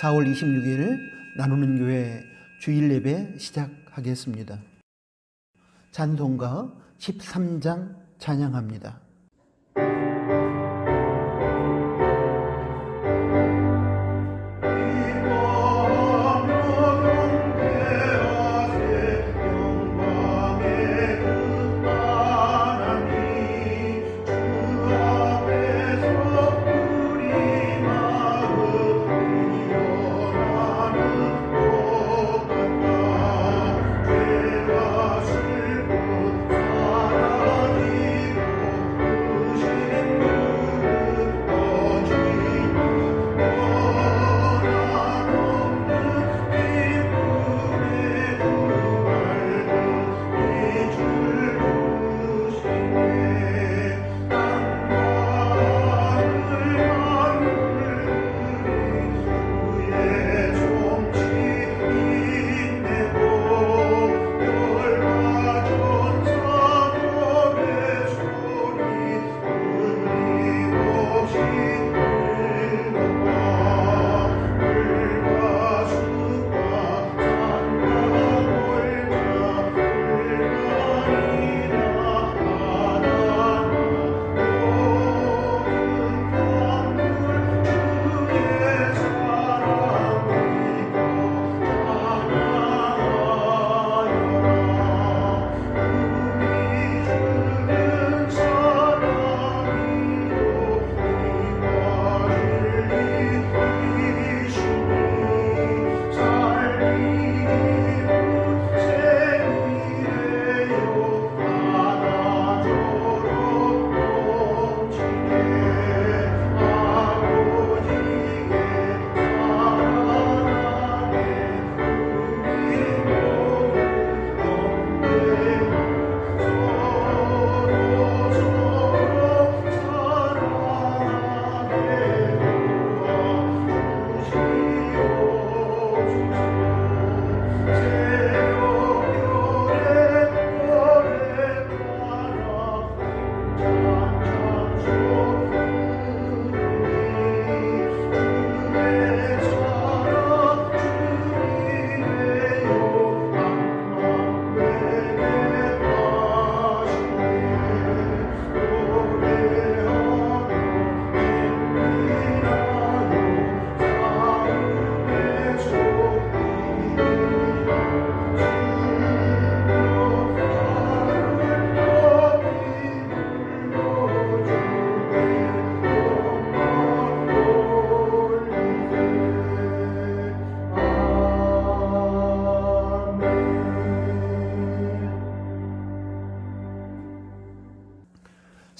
4월 26일 나누는 교회 주일 예배 시작하겠습니다. 찬송가 13장 찬양합니다.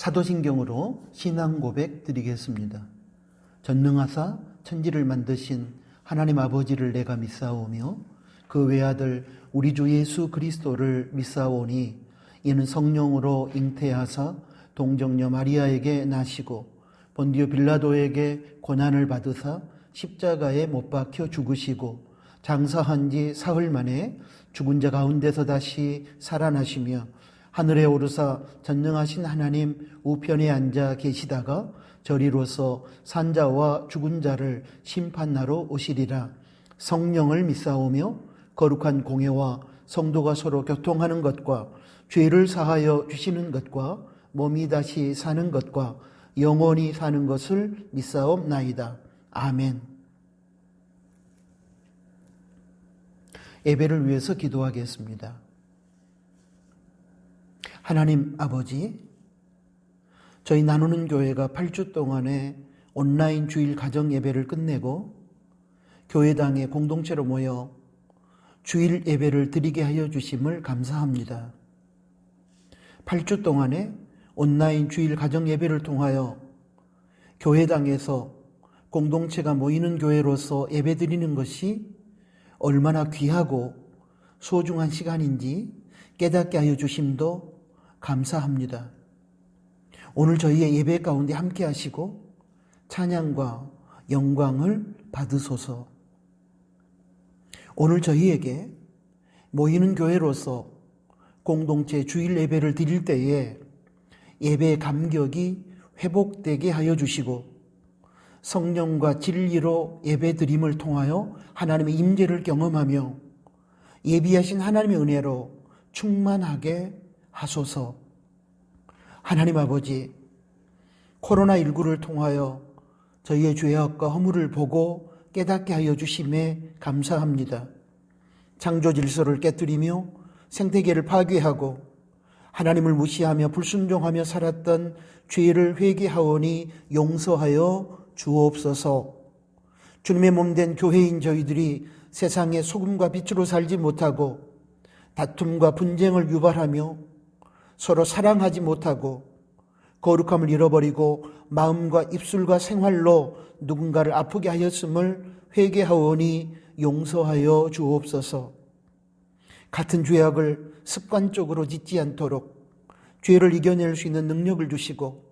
사도신경으로 신앙 고백 드리겠습니다. 전능하사 천지를 만드신 하나님 아버지를 내가 믿사오며 그 외아들 우리 주 예수 그리스도를 믿사오니 이는 성령으로 잉태하사 동정녀 마리아에게 나시고 본디오 빌라도에게 고난을 받으사 십자가에 못 박혀 죽으시고 장사한 지 사흘 만에 죽은 자 가운데서 다시 살아나시며 하늘에 오르사 전능하신 하나님 우편에 앉아 계시다가 저리로서 산자와 죽은 자를 심판하러 오시리라. 성령을 믿사오며 거룩한 공예와 성도가 서로 교통하는 것과 죄를 사하여 주시는 것과 몸이 다시 사는 것과 영원히 사는 것을 믿사옵나이다. 아멘. 예배를 위해서 기도하겠습니다. 하나님 아버지, 저희 나누는 교회가 8주 동안의 온라인 주일 가정 예배를 끝내고 교회당에 공동체로 모여 주일 예배를 드리게 하여 주심을 감사합니다. 8주 동안의 온라인 주일 가정 예배를 통하여 교회당에서 공동체가 모이는 교회로서 예배 드리는 것이 얼마나 귀하고 소중한 시간인지 깨닫게 하여 주심도 감사합니다. 오늘 저희의 예배 가운데 함께 하시고 찬양과 영광을 받으소서. 오늘 저희에게 모이는 교회로서 공동체 주일 예배를 드릴 때에 예배의 감격이 회복되게 하여 주시고 성령과 진리로 예배드림을 통하여 하나님의 임재를 경험하며 예비하신 하나님의 은혜로 충만하게 하소서. 하나님 아버지, 코로나19를 통하여 저희의 죄악과 허물을 보고 깨닫게 하여 주심에 감사합니다. 창조 질서를 깨뜨리며 생태계를 파괴하고 하나님을 무시하며 불순종하며 살았던 죄를 회개하오니 용서하여 주옵소서. 주님의 몸된 교회인 저희들이 세상의 소금과 빛으로 살지 못하고 다툼과 분쟁을 유발하며 서로 사랑하지 못하고 거룩함을 잃어버리고 마음과 입술과 생활로 누군가를 아프게 하였음을 회개하오니 용서하여 주옵소서. 같은 죄악을 습관적으로 짓지 않도록 죄를 이겨낼 수 있는 능력을 주시고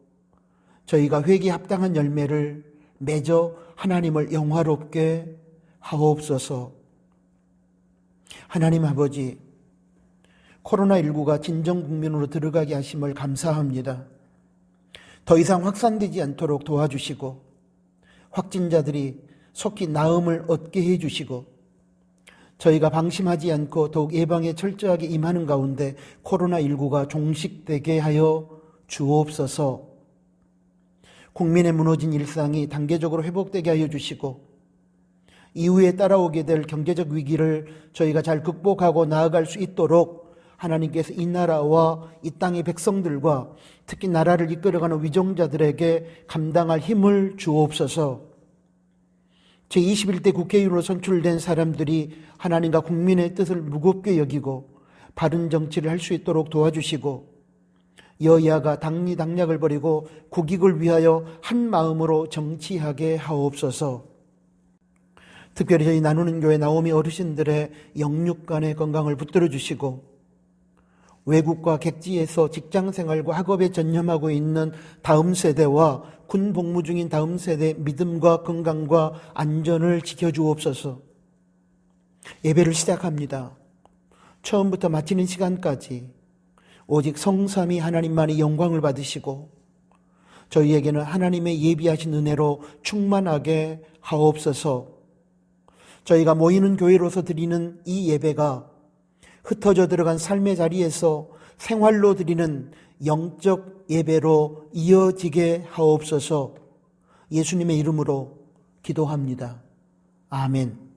저희가 회개에 합당한 열매를 맺어 하나님을 영화롭게 하옵소서. 하나님 아버지, 코로나19가 진정 국면으로 들어가게 하심을 감사합니다. 더 이상 확산되지 않도록 도와주시고 확진자들이 속히 나음을 얻게 해주시고 저희가 방심하지 않고 더욱 예방에 철저하게 임하는 가운데 코로나19가 종식되게 하여 주옵소서. 국민의 무너진 일상이 단계적으로 회복되게 하여 주시고 이후에 따라오게 될 경제적 위기를 저희가 잘 극복하고 나아갈 수 있도록 하나님께서 이 나라와 이 땅의 백성들과 특히 나라를 이끌어가는 위정자들에게 감당할 힘을 주옵소서. 제21대 국회의원으로 선출된 사람들이 하나님과 국민의 뜻을 무겁게 여기고 바른 정치를 할 수 있도록 도와주시고 여야가 당리당략을 버리고 국익을 위하여 한 마음으로 정치하게 하옵소서. 특별히 저희 나누는 교회 나오미 어르신들의 영육간의 건강을 붙들어 주시고 외국과 객지에서 직장생활과 학업에 전념하고 있는 다음 세대와 군 복무 중인 다음 세대의 믿음과 건강과 안전을 지켜주옵소서. 예배를 시작합니다. 처음부터 마치는 시간까지 오직 성삼위 하나님만이 영광을 받으시고 저희에게는 하나님의 예비하신 은혜로 충만하게 하옵소서. 저희가 모이는 교회로서 드리는 이 예배가 흩어져 들어간 삶의 자리에서 생활로 드리는 영적 예배로 이어지게 하옵소서. 예수님의 이름으로 기도합니다. 아멘.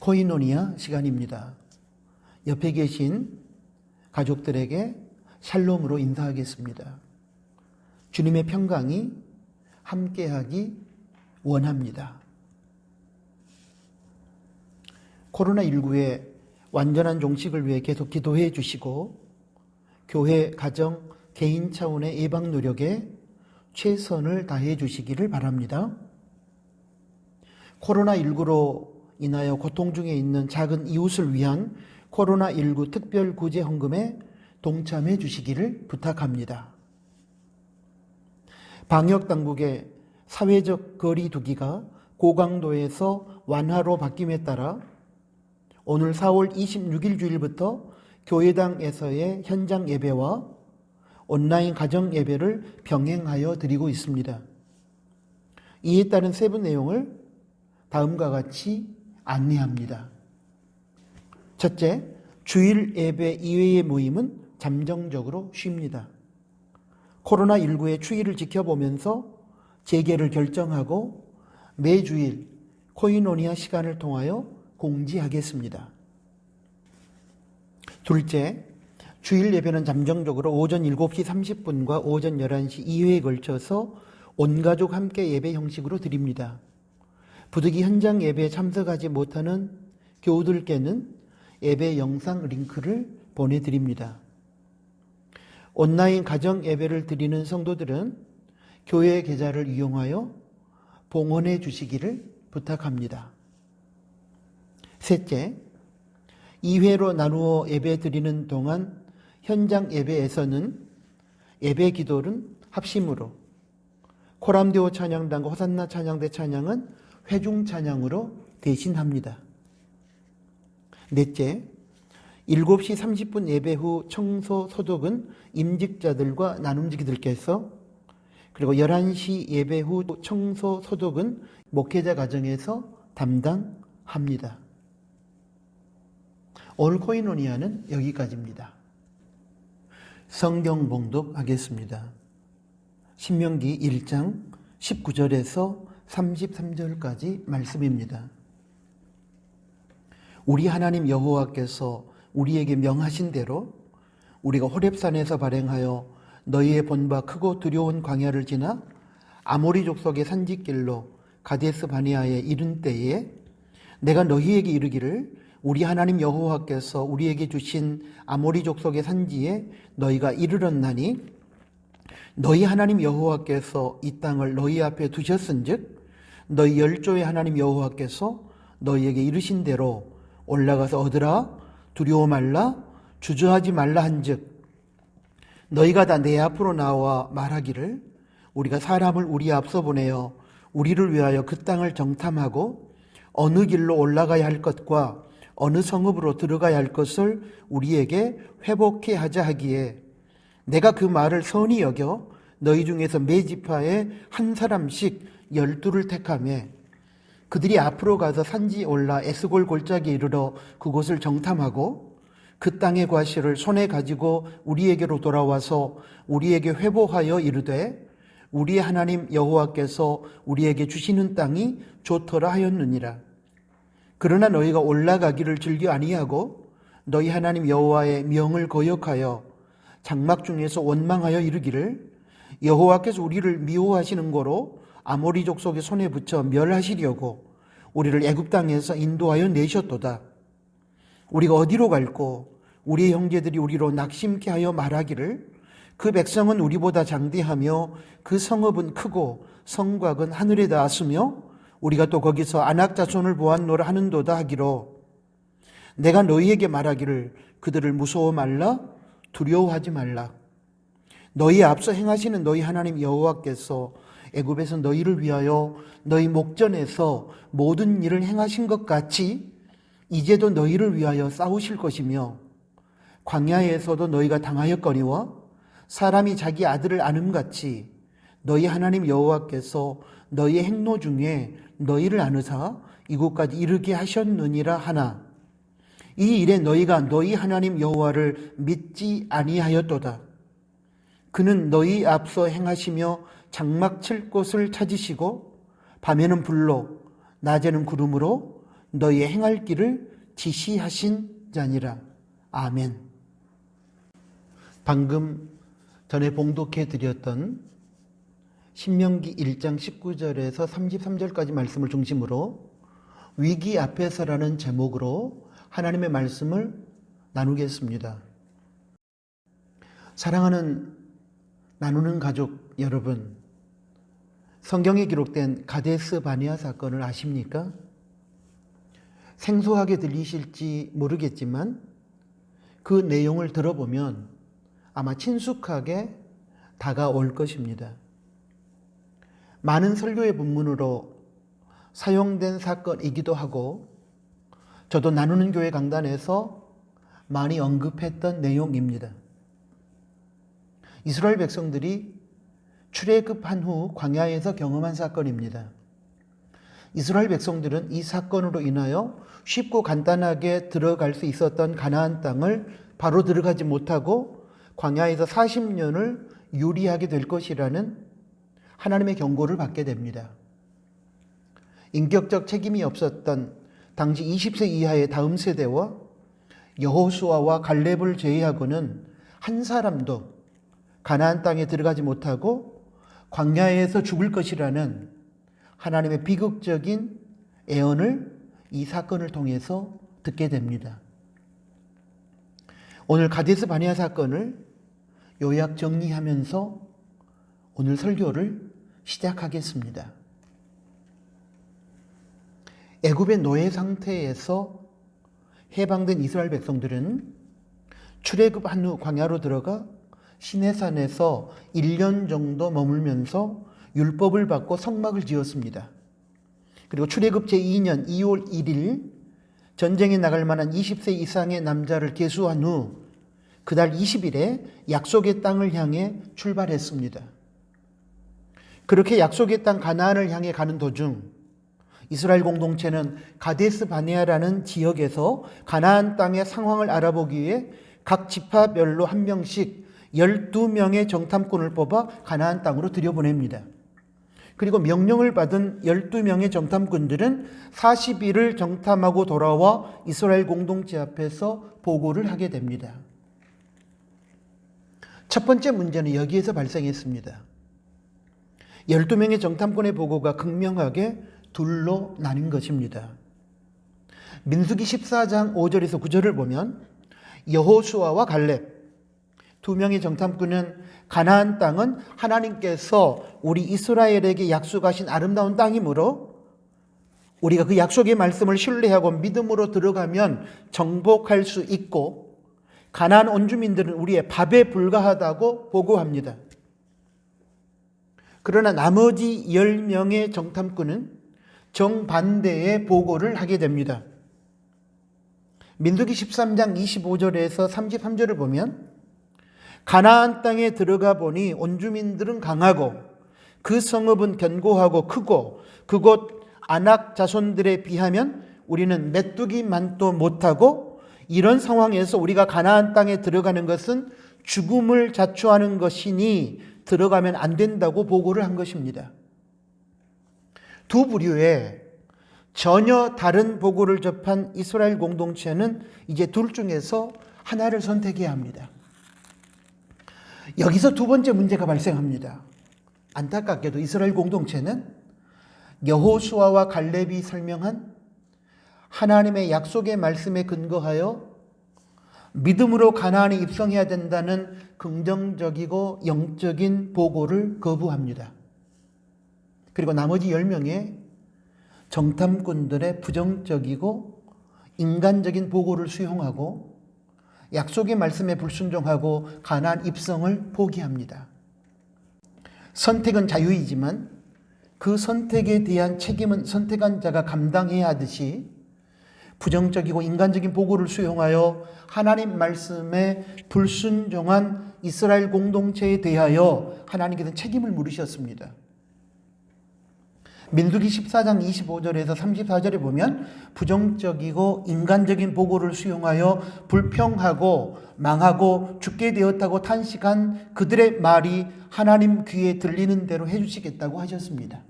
코이노니아 시간입니다. 옆에 계신 가족들에게 샬롬으로 인사하겠습니다. 주님의 평강이 함께하기 원합니다. 코로나19의 완전한 종식을 위해 계속 기도해 주시고 교회, 가정, 개인 차원의 예방 노력에 최선을 다해 주시기를 바랍니다. 코로나19로 인하여 고통 중에 있는 작은 이웃을 위한 코로나19 특별구제헌금에 동참해 주시기를 부탁합니다. 방역당국의 사회적 거리 두기가 고강도에서 완화로 바뀜에 따라 오늘 4월 26일 주일부터 교회당에서의 현장 예배와 온라인 가정 예배를 병행하여 드리고 있습니다. 이에 따른 세부 내용을 다음과 같이 안내합니다. 첫째, 주일 예배 이외의 모임은 잠정적으로 쉽니다. 코로나19의 추이를 지켜보면서 재개를 결정하고 매주일 코이노니아 시간을 통하여 공지하겠습니다. 둘째, 주일 예배는 잠정적으로 오전 7시 30분과 오전 11시 2회에 걸쳐서 온가족 함께 예배 형식으로 드립니다. 부득이 현장 예배에 참석하지 못하는 교우들께는 예배 영상 링크를 보내드립니다. 온라인 가정 예배를 드리는 성도들은 교회 계좌를 이용하여 봉헌해 주시기를 부탁합니다. 셋째, 2회로 나누어 예배 드리는 동안 현장 예배에서는 예배 기도는 합심으로, 코람데오 찬양단과 호산나 찬양대 찬양은 회중 찬양으로 대신합니다. 넷째, 7시 30분 예배 후 청소 소독은 임직자들과 나눔직들께서, 그리고 11시 예배 후 청소 소독은 목회자 가정에서 담당합니다. 오늘 코이노니아는 여기까지입니다. 성경 봉독하겠습니다. 신명기 1장 19절에서 33절까지 말씀입니다. 우리 하나님 여호와께서 우리에게 명하신 대로 우리가 호렙산에서 발행하여 너희의 본바 크고 두려운 광야를 지나 아모리 족속의 산지길로 가데스 바네아에 이른 때에 내가 너희에게 이르기를 우리 하나님 여호와께서 우리에게 주신 아모리 족속의 산지에 너희가 이르렀나니 너희 하나님 여호와께서 이 땅을 너희 앞에 두셨은즉 너희 열조의 하나님 여호와께서 너희에게 이르신 대로 올라가서 얻으라, 두려워 말라, 주저하지 말라 한즉 너희가 다 내 앞으로 나와 말하기를 우리가 사람을 우리 앞서 보내어 우리를 위하여 그 땅을 정탐하고 어느 길로 올라가야 할 것과 어느 성읍으로 들어가야 할 것을 우리에게 회복해 하자 하기에 내가 그 말을 선히 여겨 너희 중에서 매 지파에 한 사람씩 12를 택하매 그들이 앞으로 가서 산지에 올라 에스골 골짜기에 이르러 그곳을 정탐하고 그 땅의 과실을 손에 가지고 우리에게로 돌아와서 우리에게 회복하여 이르되 우리의 하나님 여호와께서 우리에게 주시는 땅이 좋더라 하였느니라. 그러나 너희가 올라가기를 즐겨 아니하고 너희 하나님 여호와의 명을 거역하여 장막 중에서 원망하여 이르기를 여호와께서 우리를 미워하시는 거로 아모리 족속의 손에 붙여 멸하시려고 우리를 애굽 땅에서 인도하여 내셨도다. 우리가 어디로 갈고 우리의 형제들이 우리로 낙심케 하여 말하기를 그 백성은 우리보다 장대하며 그 성읍은 크고 성곽은 하늘에 닿았으며 우리가 또 거기서 아낙 자손을 보았노라 하는도다 하기로 내가 너희에게 말하기를 그들을 무서워 말라, 두려워하지 말라. 너희 앞서 행하시는 너희 하나님 여호와께서 애굽에서 너희를 위하여 너희 목전에서 모든 일을 행하신 것 같이 이제도 너희를 위하여 싸우실 것이며 광야에서도 너희가 당하였거니와 사람이 자기 아들을 아는같이 너희 하나님 여호와께서 너희의 행로 중에 너희를 아느사 이곳까지 이르게 하셨느니라 하나 이 일에 너희가 너희 하나님 여호와를 믿지 아니하였도다. 그는 너희 앞서 행하시며 장막 칠 곳을 찾으시고 밤에는 불로 낮에는 구름으로 너희의 행할 길을 지시하신 자니라. 아멘. 방금 전에 봉독해 드렸던 신명기 1장 19절에서 33절까지 말씀을 중심으로 위기 앞에서라는 제목으로 하나님의 말씀을 나누겠습니다. 사랑하는 나누는 가족 여러분, 성경에 기록된 가데스 바네아 사건을 아십니까? 생소하게 들리실지 모르겠지만 그 내용을 들어보면 아마 친숙하게 다가올 것입니다. 많은 설교의 본문으로 사용된 사건이기도 하고 저도 나누는 교회 강단에서 많이 언급했던 내용입니다. 이스라엘 백성들이 출애굽한 후 광야에서 경험한 사건입니다. 이스라엘 백성들은 이 사건으로 인하여 쉽고 간단하게 들어갈 수 있었던 가나안 땅을 바로 들어가지 못하고 광야에서 40년을 유리하게 될 것이라는 하나님의 경고를 받게 됩니다. 인격적 책임이 없었던 당시 20세 이하의 다음 세대와 여호수아와 갈렙을 제외하고는 한 사람도 가나안 땅에 들어가지 못하고 광야에서 죽을 것이라는 하나님의 비극적인 예언을 이 사건을 통해서 듣게 됩니다. 오늘 가데스 바네아 사건을 요약 정리하면서 오늘 설교를 시작하겠습니다. 애굽의 노예 상태에서 해방된 이스라엘 백성들은 출애굽한 후 광야로 들어가 시내산에서 1년 정도 머물면서 율법을 받고 성막을 지었습니다. 그리고 출애굽 제2년 2월 1일 전쟁에 나갈 만한 20세 이상의 남자를 계수한 후 그달 20일에 약속의 땅을 향해 출발했습니다. 그렇게 약속의 땅 가나안을 향해 가는 도중 이스라엘 공동체는 가데스 바네아라는 지역에서 가나안 땅의 상황을 알아보기 위해 각 지파별로 한 명씩 12명의 정탐꾼을 뽑아 가나안 땅으로 들여보냅니다. 그리고 명령을 받은 12명의 정탐꾼들은 40일을 정탐하고 돌아와 이스라엘 공동체 앞에서 보고를 하게 됩니다. 첫 번째 문제는 여기에서 발생했습니다. 12명의 정탐꾼의 보고가 극명하게 둘로 나뉜 것입니다. 민수기 14장 5절에서 9절을 보면 여호수아와 갈렙 두 명의 정탐꾼은 가나안 땅은 하나님께서 우리 이스라엘에게 약속하신 아름다운 땅이므로 우리가 그 약속의 말씀을 신뢰하고 믿음으로 들어가면 정복할 수 있고 가나안 원주민들은 우리의 밥에 불과하다고 보고합니다. 그러나 나머지 10명의 정탐꾼은 정반대의 보고를 하게 됩니다. 민수기 13장 25절에서 33절을 보면 가나안 땅에 들어가 보니 원주민들은 강하고 그 성읍은 견고하고 크고 그곳 아낙 자손들에 비하면 우리는 메뚜기만도 못하고 이런 상황에서 우리가 가나안 땅에 들어가는 것은 죽음을 자초하는 것이니 들어가면 안 된다고 보고를 한 것입니다. 두 부류의 전혀 다른 보고를 접한 이스라엘 공동체는 이제 둘 중에서 하나를 선택해야 합니다. 여기서 두 번째 문제가 발생합니다. 안타깝게도 이스라엘 공동체는 여호수아와 갈렙이 설명한 하나님의 약속의 말씀에 근거하여 믿음으로 가나안에 입성해야 된다는 긍정적이고 영적인 보고를 거부합니다. 그리고 나머지 10명의 정탐꾼들의 부정적이고 인간적인 보고를 수용하고 약속의 말씀에 불순종하고 가나안 입성을 포기합니다. 선택은 자유이지만 그 선택에 대한 책임은 선택한 자가 감당해야 하듯이 부정적이고 인간적인 보고를 수용하여 하나님 말씀에 불순종한 이스라엘 공동체에 대하여 하나님께서는 책임을 물으셨습니다. 민수기 14장 25절에서 34절에 보면 부정적이고 인간적인 보고를 수용하여 불평하고 망하고 죽게 되었다고 탄식한 그들의 말이 하나님 귀에 들리는 대로 해주시겠다고 하셨습니다.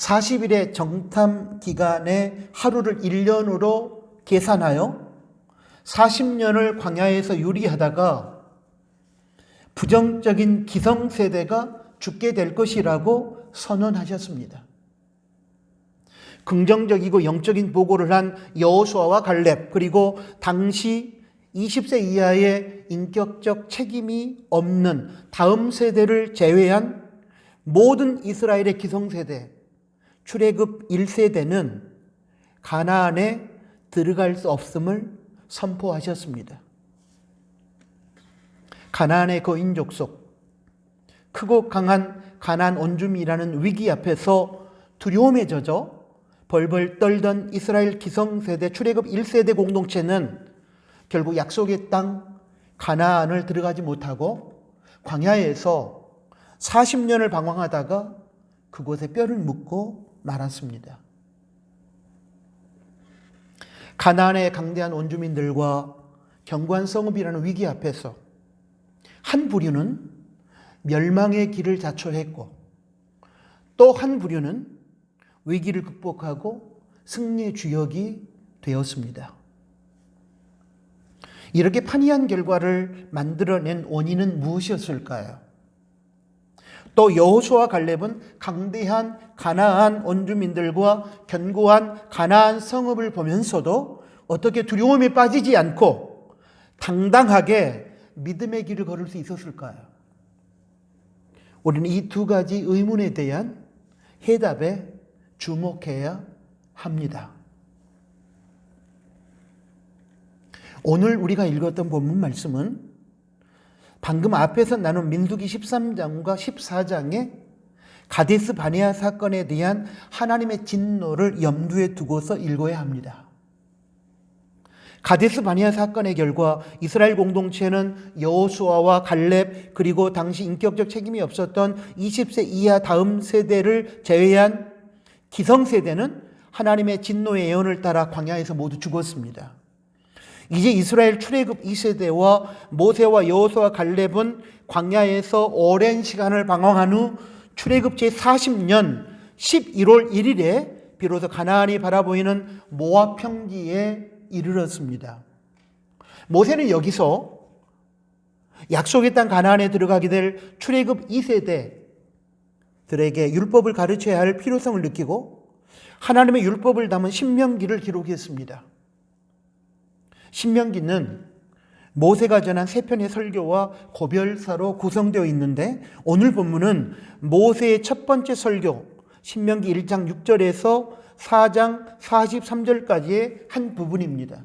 40일의 정탐 기간의 하루를 1년으로 계산하여 40년을 광야에서 유리하다가 부정적인 기성세대가 죽게 될 것이라고 선언하셨습니다. 긍정적이고 영적인 보고를 한 여호수아와 갈렙 그리고 당시 20세 이하의 인격적 책임이 없는 다음 세대를 제외한 모든 이스라엘의 기성세대 출애굽 1세대는 가나안에 들어갈 수 없음을 선포하셨습니다. 가나안의 거인족 속 크고 강한 가나안 원주민이라는 위기 앞에서 두려움에 젖어 벌벌 떨던 이스라엘 기성세대 출애굽 1세대 공동체는 결국 약속의 땅 가나안을 들어가지 못하고 광야에서 40년을 방황하다가 그곳에 뼈를 묻고 말았습니다. 가나안의 강대한 원주민들과 견고한 성읍이라는 위기 앞에서 한 부류는 멸망의 길을 자초했고 또 한 부류는 위기를 극복하고 승리의 주역이 되었습니다. 이렇게 판이한 결과를 만들어낸 원인은 무엇이었을까요? 또 여호수아와 갈렙은 강대한 가나안 원주민들과 견고한 가나안 성읍을 보면서도 어떻게 두려움에 빠지지 않고 당당하게 믿음의 길을 걸을 수 있었을까요? 우리는 이 두 가지 의문에 대한 해답에 주목해야 합니다. 오늘 우리가 읽었던 본문 말씀은 방금 앞에서 나눈 민수기 13장과 14장의 가데스 바네아 사건에 대한 하나님의 진노를 염두에 두고서 읽어야 합니다. 가데스 바네아 사건의 결과 이스라엘 공동체는 여호수아와 갈렙 그리고 당시 인격적 책임이 없었던 20세 이하 다음 세대를 제외한 기성세대는 하나님의 진노의 예언을 따라 광야에서 모두 죽었습니다. 이제 이스라엘 출애굽 2세대와 모세와 여호수아 갈렙은 광야에서 오랜 시간을 방황한 후 출애굽 제40년 11월 1일에 비로소 가나안이 바라보이는 모압 평지에 이르렀습니다. 모세는 여기서 약속의 땅 가나안에 들어가게 될 출애굽 2세대들에게 율법을 가르쳐야 할 필요성을 느끼고 하나님의 율법을 담은 신명기를 기록했습니다. 신명기는 모세가 전한 세 편의 설교와 고별사로 구성되어 있는데 오늘 본문은 모세의 첫 번째 설교 신명기 1장 6절에서 4장 43절까지의 한 부분입니다.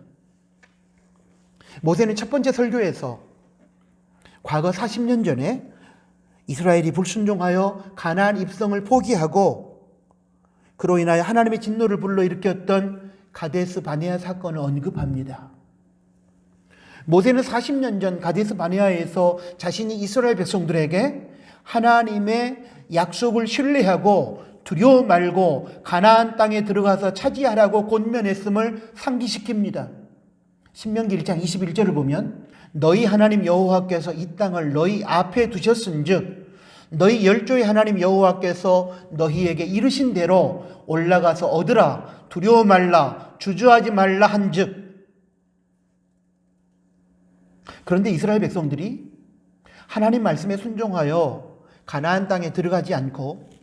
모세는 첫 번째 설교에서 과거 40년 전에 이스라엘이 불순종하여 가나안 입성을 포기하고 그로 인하여 하나님의 진노를 불러일으켰던 가데스 바네아 사건을 언급합니다. 모세는 40년 전 가데스 바네아에서 자신이 이스라엘 백성들에게 하나님의 약속을 신뢰하고 두려워 말고 가나안 땅에 들어가서 차지하라고 권면했음을 상기시킵니다. 신명기 1장 21절을 보면 너희 하나님 여호와께서 이 땅을 너희 앞에 두셨은즉 너희 열조의 하나님 여호와께서 너희에게 이르신 대로 올라가서 얻으라 두려워 말라 주저하지 말라 한즉 그런데 이스라엘 백성들이 하나님 말씀에 순종하여 가나안 땅에 들어가지 않고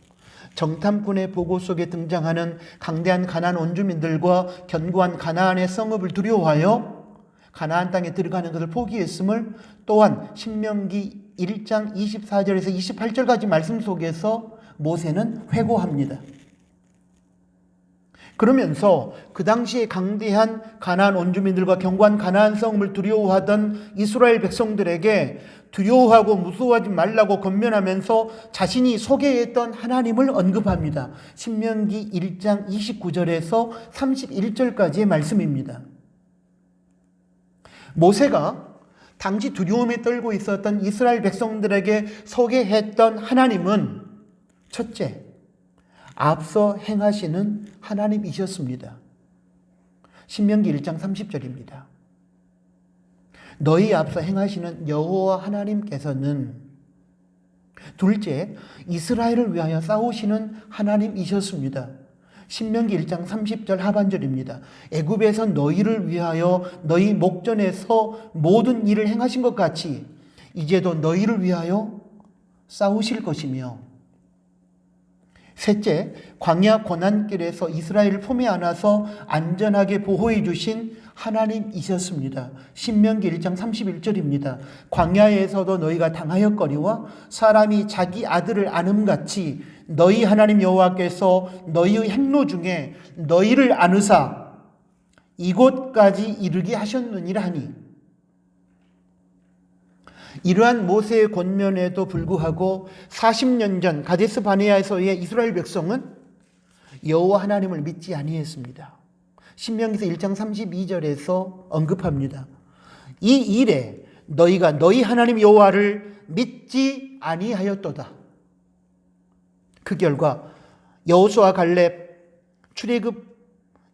정탐꾼의 보고 속에 등장하는 강대한 가나안 원주민들과 견고한 가나안의 성읍을 두려워하여 가나안 땅에 들어가는 것을 포기했음을 또한 신명기 1장 24절에서 28절까지 말씀 속에서 모세는 회고합니다. 그러면서 그 당시에 강대한 가나안 원주민들과 견고한 가나안 성읍을 두려워하던 이스라엘 백성들에게 두려워하고 무서워하지 말라고 권면하면서 자신이 소개했던 하나님을 언급합니다. 신명기 1장 29절에서 31절까지의 말씀입니다. 모세가 당시 두려움에 떨고 있었던 이스라엘 백성들에게 소개했던 하나님은 첫째, 앞서 행하시는 하나님이셨습니다. 신명기 1장 30절입니다. 너희 앞서 행하시는 여호와 하나님께서는 둘째, 이스라엘을 위하여 싸우시는 하나님이셨습니다. 신명기 1장 30절 하반절입니다. 애굽에서 너희를 위하여 너희 목전에서 모든 일을 행하신 것 같이 이제도 너희를 위하여 싸우실 것이며 셋째, 광야 고난길에서 이스라엘을 품에 안아서 안전하게 보호해 주신 하나님이셨습니다. 신명기 1장 31절입니다. 광야에서도 너희가 당하였거니와 사람이 자기 아들을 안음같이 너희 하나님 여호와께서 너희의 행로 중에 너희를 안으사 이곳까지 이르게 하셨느니라 하니 이러한 모세의 권면에도 불구하고 40년 전 가데스 바네아에서의 이스라엘 백성은 여호와 하나님을 믿지 아니했습니다. 신명기서 1장 32절에서 언급합니다. 이 일에 너희가 너희 하나님 여호와를 믿지 아니하였도다. 그 결과 여호수아 갈렙 출애굽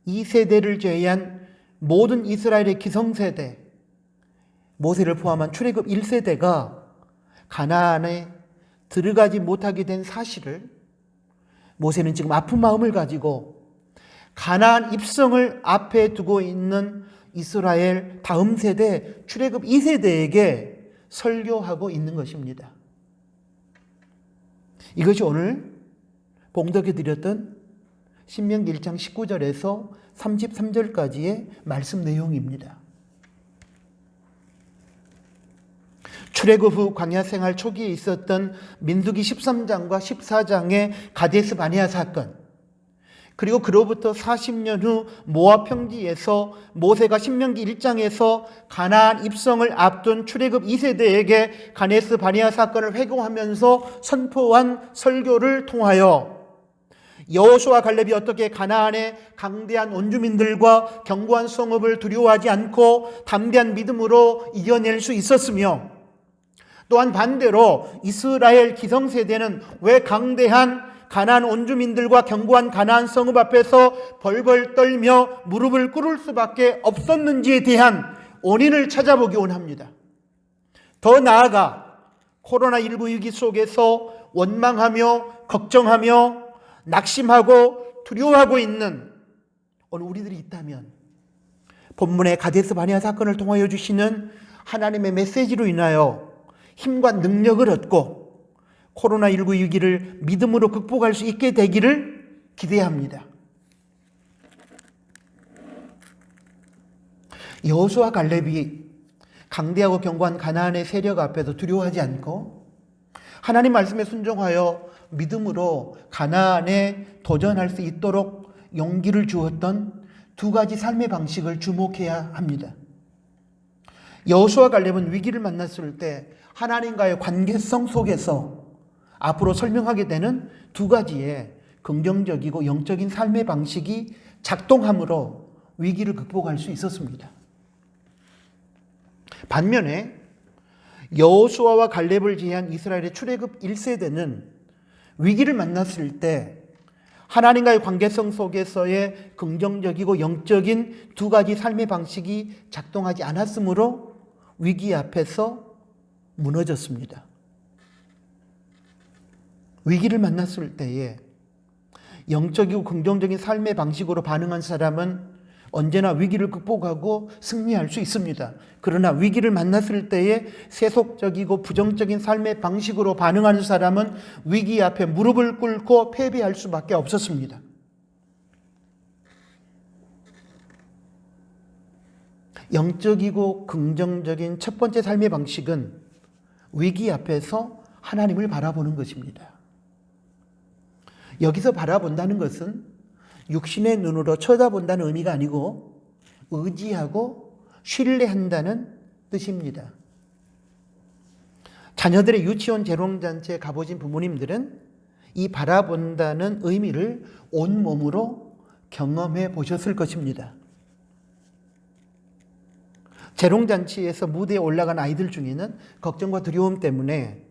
2세대를 제외한 모든 이스라엘의 기성세대 모세를 포함한 출애굽 1세대가 가나안에 들어가지 못하게 된 사실을 모세는 지금 아픈 마음을 가지고 가나안 입성을 앞에 두고 있는 이스라엘 다음 세대 출애굽 2세대에게 설교하고 있는 것입니다. 이것이 오늘 봉독해 드렸던 신명기 1장 19절에서 33절까지의 말씀 내용입니다. 출애굽 후 광야 생활 초기에 있었던 민수기 13장과 14장의 가데스 바네아 사건, 그리고 그로부터 40년 후 모압 평지에서 모세가 신명기 1장에서 가나안 입성을 앞둔 출애굽 2세대에게 가데스 바네아 사건을 회고하면서 선포한 설교를 통하여 여호수아 갈렙이 어떻게 가나안의 강대한 원주민들과 견고한 성읍을 두려워하지 않고 담대한 믿음으로 이겨낼 수 있었으며, 또한 반대로 이스라엘 기성세대는 왜 강대한 가나안 원주민들과 견고한 가나안 성읍 앞에서 벌벌 떨며 무릎을 꿇을 수밖에 없었는지에 대한 원인을 찾아보기 원합니다. 더 나아가 코로나19 위기 속에서 원망하며 걱정하며 낙심하고 두려워하고 있는 오늘 우리들이 있다면, 본문의 가데스 바네아 사건을 통하여 주시는 하나님의 메시지로 인하여 힘과 능력을 얻고 코로나19 위기를 믿음으로 극복할 수 있게 되기를 기대합니다. 여호수아 갈렙이 강대하고 견고한 가나안의 세력 앞에서 두려워하지 않고 하나님 말씀에 순종하여 믿음으로 가나안에 도전할 수 있도록 용기를 주었던 두 가지 삶의 방식을 주목해야 합니다. 여호수아 갈렙은 위기를 만났을 때 하나님과의 관계성 속에서 앞으로 설명하게 되는 두 가지의 긍정적이고 영적인 삶의 방식이 작동함으로 위기를 극복할 수 있었습니다. 반면에 여호수아와 갈렙을 제외한 이스라엘의 출애굽 1세대는 위기를 만났을 때 하나님과의 관계성 속에서의 긍정적이고 영적인 두 가지 삶의 방식이 작동하지 않았으므로 위기 앞에서 무너졌습니다. 위기를 만났을 때에 영적이고 긍정적인 삶의 방식으로 반응한 사람은 언제나 위기를 극복하고 승리할 수 있습니다. 그러나 위기를 만났을 때에 세속적이고 부정적인 삶의 방식으로 반응하는 사람은 위기 앞에 무릎을 꿇고 패배할 수밖에 없었습니다. 영적이고 긍정적인 첫 번째 삶의 방식은 위기 앞에서 하나님을 바라보는 것입니다. 여기서 바라본다는 것은 육신의 눈으로 쳐다본다는 의미가 아니고 의지하고 신뢰한다는 뜻입니다. 자녀들의 유치원 재롱잔치에 가보신 부모님들은 이 바라본다는 의미를 온몸으로 경험해 보셨을 것입니다. 재롱잔치에서 무대에 올라간 아이들 중에는 걱정과 두려움 때문에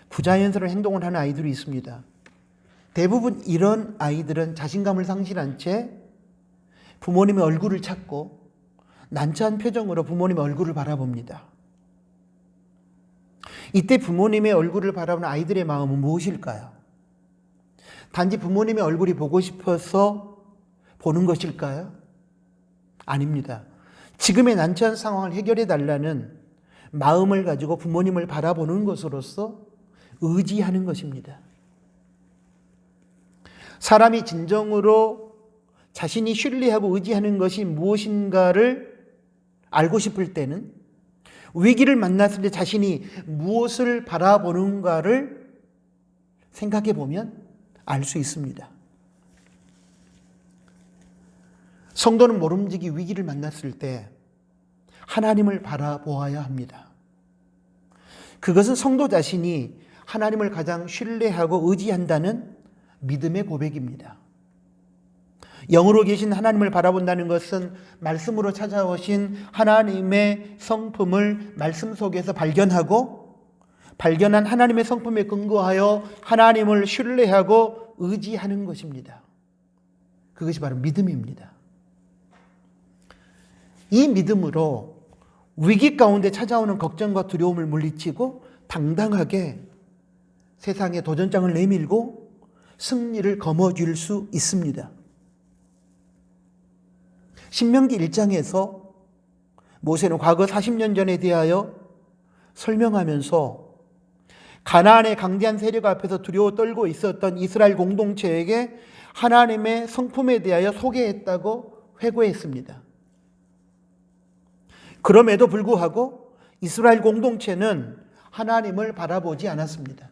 부자연스러운 행동을 하는 아이들이 있습니다. 대부분 이런 아이들은 자신감을 상실한 채 부모님의 얼굴을 찾고 난처한 표정으로 부모님의 얼굴을 바라봅니다. 이때 부모님의 얼굴을 바라보는 아이들의 마음은 무엇일까요? 단지 부모님의 얼굴이 보고 싶어서 보는 것일까요? 아닙니다. 지금의 난처한 상황을 해결해 달라는 마음을 가지고 부모님을 바라보는 것으로서 의지하는 것입니다. 사람이 진정으로 자신이 신뢰하고 의지하는 것이 무엇인가를 알고 싶을 때는 위기를 만났을 때 자신이 무엇을 바라보는가를 생각해 보면 알 수 있습니다. 성도는 모름지기 위기를 만났을 때 하나님을 바라보아야 합니다. 그것은 성도 자신이 하나님을 가장 신뢰하고 의지한다는 믿음의 고백입니다. 영으로 계신 하나님을 바라본다는 것은 말씀으로 찾아오신 하나님의 성품을 말씀 속에서 발견하고 발견한 하나님의 성품에 근거하여 하나님을 신뢰하고 의지하는 것입니다. 그것이 바로 믿음입니다. 이 믿음으로 위기 가운데 찾아오는 걱정과 두려움을 물리치고 당당하게 세상에 도전장을 내밀고 승리를 거머쥘 수 있습니다. 신명기 1장에서 모세는 과거 40년 전에 대하여 설명하면서 가나안의 강대한 세력 앞에서 두려워 떨고 있었던 이스라엘 공동체에게 하나님의 성품에 대하여 소개했다고 회고했습니다. 그럼에도 불구하고 이스라엘 공동체는 하나님을 바라보지 않았습니다.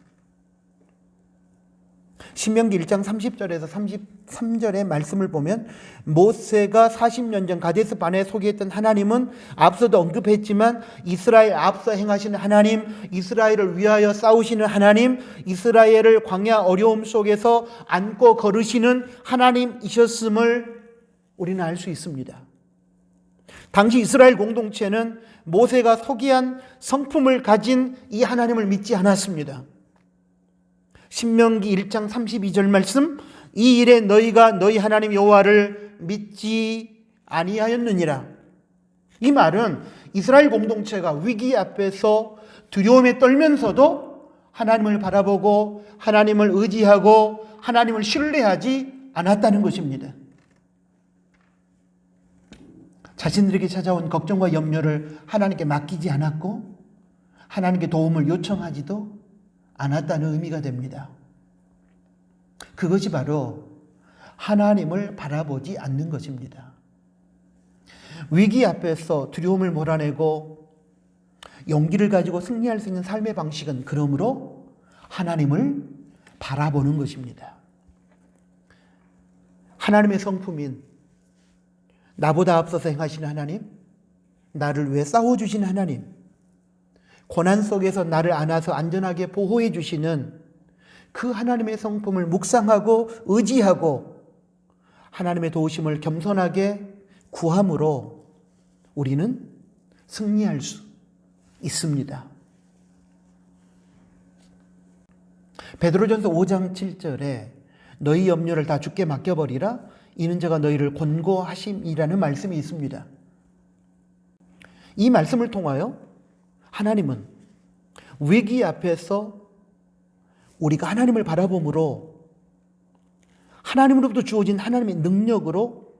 신명기 1장 30절에서 33절의 말씀을 보면 모세가 40년 전 가데스 바네에 소개했던 하나님은 앞서도 언급했지만 이스라엘 앞서 행하시는 하나님, 이스라엘을 위하여 싸우시는 하나님, 이스라엘을 광야 어려움 속에서 안고 걸으시는 하나님이셨음을 우리는 알 수 있습니다. 당시 이스라엘 공동체는 모세가 소개한 성품을 가진 이 하나님을 믿지 않았습니다. 신명기 1장 32절 말씀, 이 일에 너희가 너희 하나님 여호와를 믿지 아니하였느니라. 이 말은 이스라엘 공동체가 위기 앞에서 두려움에 떨면서도 하나님을 바라보고 하나님을 의지하고 하나님을 신뢰하지 않았다는 것입니다. 자신들에게 찾아온 걱정과 염려를 하나님께 맡기지 않았고 하나님께 도움을 요청하지도 않았다는 의미가 됩니다. 그것이 바로 하나님을 바라보지 않는 것입니다. 위기 앞에서 두려움을 몰아내고 용기를 가지고 승리할 수 있는 삶의 방식은 그러므로 하나님을 바라보는 것입니다. 하나님의 성품인 나보다 앞서서 행하시는 하나님, 나를 위해 싸워주시는 하나님, 고난 속에서 나를 안아서 안전하게 보호해 주시는 그 하나님의 성품을 묵상하고 의지하고 하나님의 도우심을 겸손하게 구함으로 우리는 승리할 수 있습니다. 베드로전서 5장 7절에 너희 염려를 다 주께 맡겨버리라 이는 저가 너희를 권고하심이라는 말씀이 있습니다. 이 말씀을 통하여 하나님은 위기 앞에서 우리가 하나님을 바라봄으로 하나님으로부터 주어진 하나님의 능력으로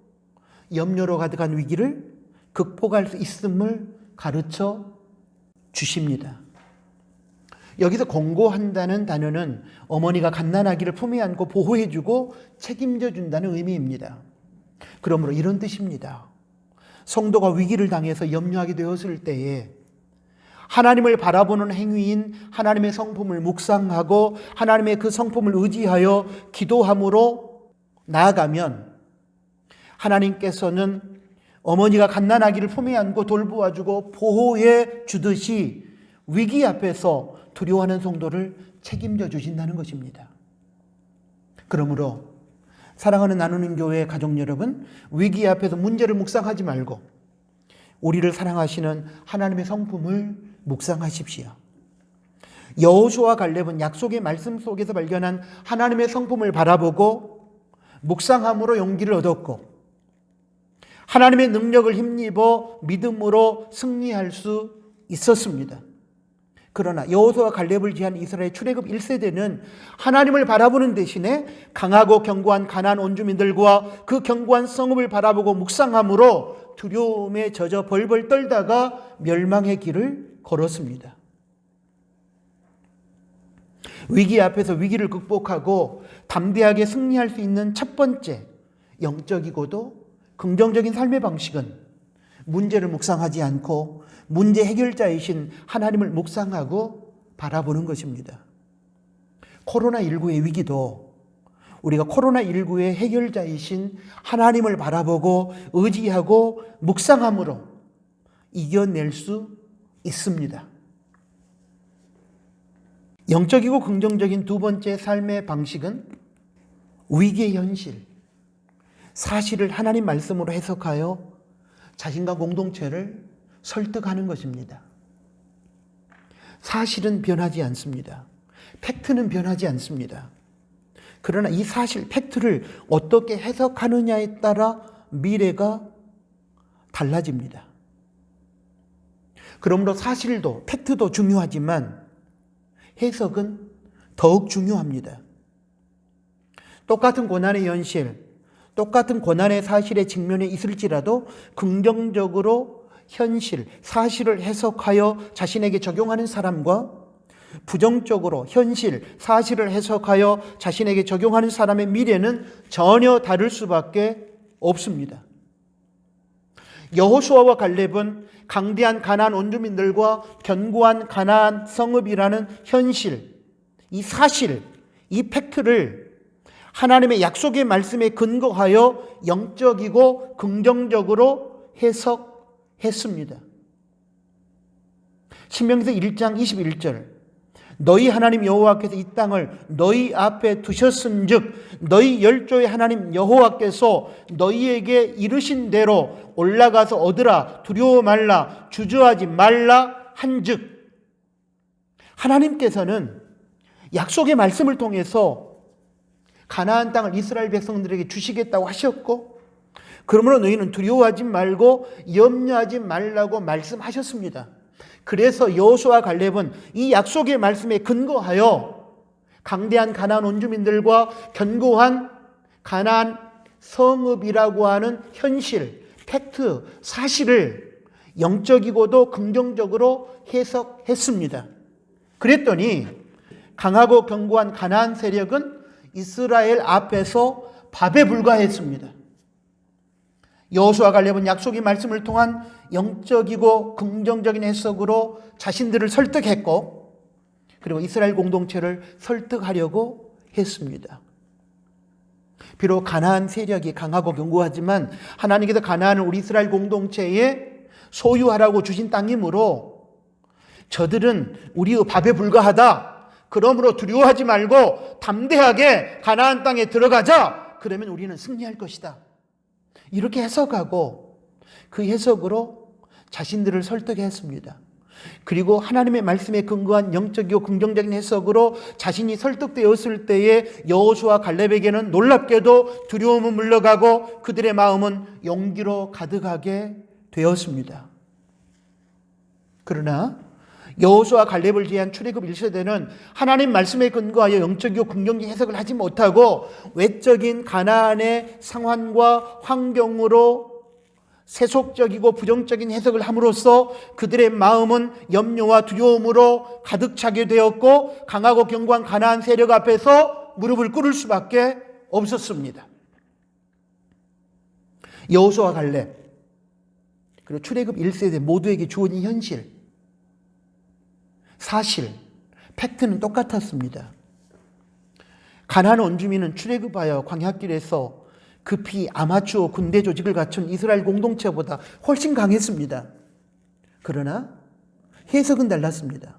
염려로 가득한 위기를 극복할 수 있음을 가르쳐 주십니다. 여기서 권고한다는 단어는 어머니가 갓난아기를 품에 안고 보호해주고 책임져 준다는 의미입니다. 그러므로 이런 뜻입니다. 성도가 위기를 당해서 염려하게 되었을 때에 하나님을 바라보는 행위인 하나님의 성품을 묵상하고 하나님의 그 성품을 의지하여 기도함으로 나아가면 하나님께서는 어머니가 갓난아기를 품에 안고 돌보아주고 보호해 주듯이 위기 앞에서 두려워하는 성도를 책임져 주신다는 것입니다. 그러므로 사랑하는 나누는 교회 가족 여러분, 위기 앞에서 문제를 묵상하지 말고 우리를 사랑하시는 하나님의 성품을 묵상하십시오. 여호수아와 갈렙은 약속의 말씀 속에서 발견한 하나님의 성품을 바라보고 묵상함으로 용기를 얻었고 하나님의 능력을 힘입어 믿음으로 승리할 수 있었습니다. 그러나 여호수아와 갈렙을 지한 이스라엘 출애굽 1세대는 하나님을 바라보는 대신에 강하고 견고한 가나안 원주민들과 그 견고한 성읍을 바라보고 묵상함으로 두려움에 젖어 벌벌 떨다가 멸망의 길을 걸었습니다. 위기 앞에서 위기를 극복하고 담대하게 승리할 수 있는 첫 번째 영적이고도 긍정적인 삶의 방식은 문제를 묵상하지 않고 문제 해결자이신 하나님을 묵상하고 바라보는 것입니다. 코로나19의 위기도 우리가 코로나19의 해결자이신 하나님을 바라보고 의지하고 묵상함으로 이겨낼 수 있습니다. 영적이고 긍정적인 두 번째 삶의 방식은 위기의 현실, 사실을 하나님 말씀으로 해석하여 자신과 공동체를 설득하는 것입니다. 사실은 변하지 않습니다. 팩트는 변하지 않습니다. 그러나 이 사실, 팩트를 어떻게 해석하느냐에 따라 미래가 달라집니다. 그러므로 사실도, 팩트도 중요하지만 해석은 더욱 중요합니다. 똑같은 고난의 현실, 똑같은 고난의 사실의 직면에 있을지라도 긍정적으로 현실, 사실을 해석하여 자신에게 적용하는 사람과 부정적으로 현실, 사실을 해석하여 자신에게 적용하는 사람의 미래는 전혀 다를 수밖에 없습니다. 여호수아와 갈렙은 강대한 가나안 원주민들과 견고한 가나안 성읍이라는 현실, 이 사실, 이 팩트를 하나님의 약속의 말씀에 근거하여 영적이고 긍정적으로 해석했습니다. 신명기서 1장 21절, 너희 하나님 여호와께서 이 땅을 너희 앞에 두셨은즉 너희 열조의 하나님 여호와께서 너희에게 이르신 대로 올라가서 얻으라, 두려워 말라, 주저하지 말라 한즉, 하나님께서는 약속의 말씀을 통해서 가나안 땅을 이스라엘 백성들에게 주시겠다고 하셨고, 그러므로 너희는 두려워하지 말고 염려하지 말라고 말씀하셨습니다. 그래서 여호수아 갈렙은 이 약속의 말씀에 근거하여 강대한 가나안 원주민들과 견고한 가나안 성읍이라고 하는 현실, 팩트, 사실을 영적이고도 긍정적으로 해석했습니다. 그랬더니 강하고 견고한 가나안 세력은 이스라엘 앞에서 밥에 불과했습니다. 여호수아 갈렙은 약속의 말씀을 통한 영적이고 긍정적인 해석으로 자신들을 설득했고, 그리고 이스라엘 공동체를 설득하려고 했습니다. 비록 가나안 세력이 강하고 견고하지만 하나님께서 가나안을 우리 이스라엘 공동체에 소유하라고 주신 땅이므로 저들은 우리의 밥에 불과하다, 그러므로 두려워하지 말고 담대하게 가나안 땅에 들어가자, 그러면 우리는 승리할 것이다, 이렇게 해석하고 그 해석으로 자신들을 설득했습니다. 그리고 하나님의 말씀에 근거한 영적이고 긍정적인 해석으로 자신이 설득되었을 때에 여호수아 갈렙에게는 놀랍게도 두려움은 물러가고 그들의 마음은 용기로 가득하게 되었습니다. 그러나 여호수아 갈렙을 제한 출애굽 1세대는 하나님 말씀에 근거하여 영적이고 긍정적인 해석을 하지 못하고 외적인 가나안의 상황과 환경으로 세속적이고 부정적인 해석을 함으로써 그들의 마음은 염려와 두려움으로 가득 차게 되었고 강하고 견고한 가나안 세력 앞에서 무릎을 꿇을 수밖에 없었습니다. 여호수아 갈렙 그리고 출애굽 1세대 모두에게 주어진 현실, 사실, 팩트는 똑같았습니다. 가나안 원주민은 출애굽하여 광야길에서 급히 아마추어 군대 조직을 갖춘 이스라엘 공동체보다 훨씬 강했습니다. 그러나 해석은 달랐습니다.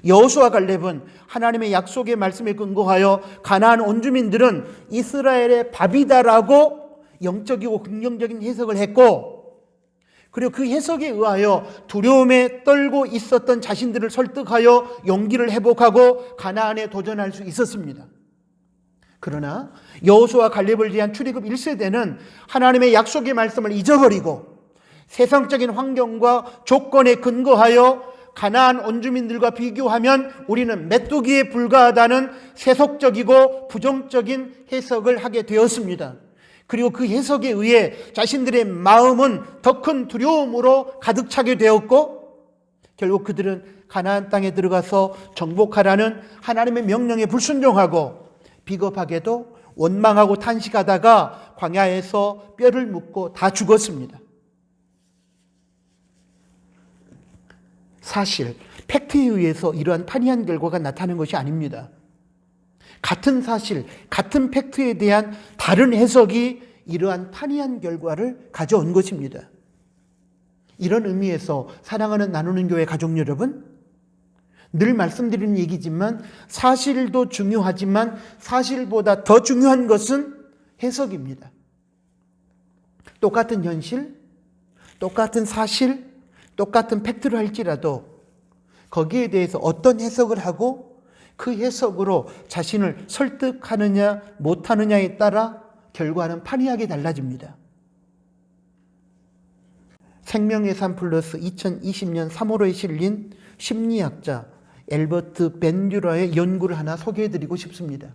여호수아 갈렙은 하나님의 약속의 말씀에 근거하여 가나안 원주민들은 이스라엘의 밥이다라고 영적이고 긍정적인 해석을 했고, 그리고 그 해석에 의하여 두려움에 떨고 있었던 자신들을 설득하여 용기를 회복하고 가나안에 도전할 수 있었습니다. 그러나 여호수아 갈렙을 제한 출애굽 1세대는 하나님의 약속의 말씀을 잊어버리고 세상적인 환경과 조건에 근거하여 가나안 원주민들과 비교하면 우리는 메뚜기에 불과하다는 세속적이고 부정적인 해석을 하게 되었습니다. 그리고 그 해석에 의해 자신들의 마음은 더 큰 두려움으로 가득 차게 되었고, 결국 그들은 가나안 땅에 들어가서 정복하라는 하나님의 명령에 불순종하고 비겁하게도 원망하고 탄식하다가 광야에서 뼈를 묻고 다 죽었습니다. 사실 팩트에 의해서 이러한 판이한 결과가 나타나는 것이 아닙니다. 같은 사실, 같은 팩트에 대한 다른 해석이 이러한 판이한 결과를 가져온 것입니다. 이런 의미에서 사랑하는 나누는 교회 가족 여러분, 늘 말씀드리는 얘기지만 사실도 중요하지만 사실보다 더 중요한 것은 해석입니다. 똑같은 현실, 똑같은 사실, 똑같은 팩트를 할지라도 거기에 대해서 어떤 해석을 하고 그 해석으로 자신을 설득하느냐 못하느냐에 따라 결과는 판이하게 달라집니다. 생명의 삶 플러스 2020년 3월호에 실린 심리학자 엘버트 벤듀라의 연구를 하나 소개해드리고 싶습니다.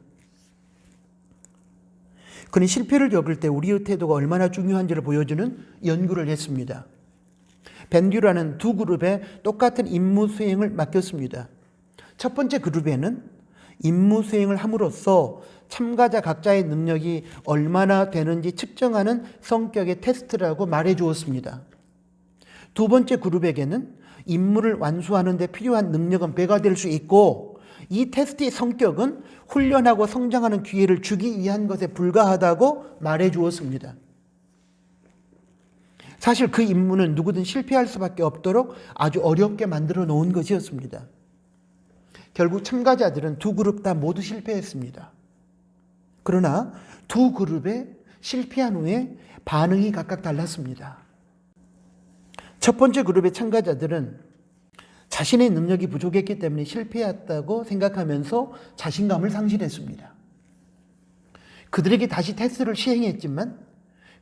그는 실패를 겪을 때 우리의 태도가 얼마나 중요한지를 보여주는 연구를 했습니다. 벤듀라는 두 그룹에 똑같은 임무 수행을 맡겼습니다. 첫 번째 그룹에는 임무 수행을 함으로써 참가자 각자의 능력이 얼마나 되는지 측정하는 성격의 테스트라고 말해 주었습니다. 두 번째 그룹에게는 임무를 완수하는 데 필요한 능력은 배가 될 수 있고 이 테스트의 성격은 훈련하고 성장하는 기회를 주기 위한 것에 불과하다고 말해 주었습니다. 사실 그 임무는 누구든 실패할 수밖에 없도록 아주 어렵게 만들어 놓은 것이었습니다. 결국 참가자들은 두 그룹 다 모두 실패했습니다. 그러나 두 그룹에 실패한 후에 반응이 각각 달랐습니다. 첫 번째 그룹의 참가자들은 자신의 능력이 부족했기 때문에 실패했다고 생각하면서 자신감을 상실했습니다. 그들에게 다시 테스트를 시행했지만